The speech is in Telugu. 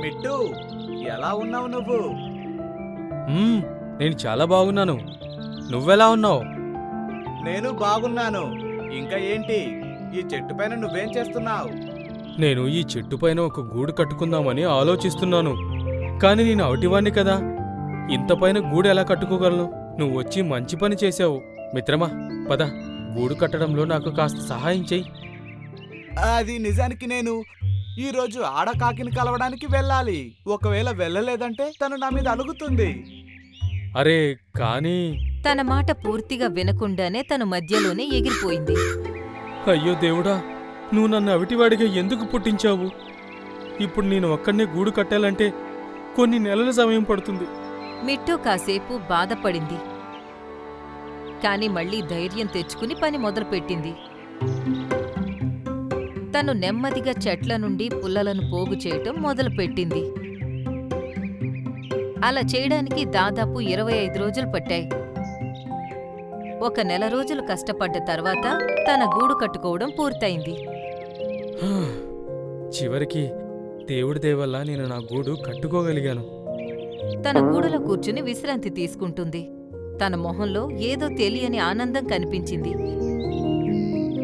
మిట్టు, ఎలా ఉన్నావు నువ్వు? మ్మ్, నేను చాలా బాగున్నాను. నువ్వెలా ఉన్నావు? నేను బాగున్నాను. ఇంకా ఏంటి, ఈ చెట్టు పైన నువ్వేం చేస్తున్నావు? నేను ఈ చెట్టు పైన ఒక గూడు కట్టుకుందామని ఆలోచిస్తున్నాను. కాని నేను అవిటివాణ్ణి కదా, ఇంత పైన గూడు ఎలా కట్టుకోగలను? నువ్వు వచ్చి మంచి పని చేశావు. మిత్రమా, పద, గూడు కట్టడంలో నాకు కాస్త సహాయం చెయ్యి. అది నిజానికి నేను ఈరోజు ఆడకాకిని కలవడానికి వెళ్ళాలి. ఒకవేళ వెళ్ళలేదంటే తను నా మీద అలుగుతుంది. అరే, కానీ... తన మాట పూర్తిగా వినకుండానే తను మధ్యలోనే ఎగిరిపోయింది. అయ్యో దేవుడా, నువ్వు నన్ను అవిటివాడిగా ఎందుకు పుట్టించావు? ఇప్పుడు నేను ఒక్కడనే గూడు కట్టాలంటే కొన్ని నెలల సమయం పడుతుంది. మిట్టు కాసేపు బాధపడింది. కాని మళ్ళీ ధైర్యం తెచ్చుకుని పని మొదలుపెట్టింది. తను నెమ్మదిగా చెట్ల నుండి పుల్లలను పోగు చేయటం మొదలుపెట్టింది. అలా చేయడానికి దాదాపు 25 రోజులు పట్టాయి. 1 నెల రోజులు కష్టపడ్డ తర్వాత తన గూడు కట్టుకోవడం పూర్తయింది. హా, చివరికి దేవుడి దయవల్ల నేను నా గూడు కట్టుకోగలిగాను. తన గూడులో కూర్చుని విశ్రాంతి తీసుకుంటుంది. తన మొహంలో ఏదో తెలియని ఆనందం కనిపించింది.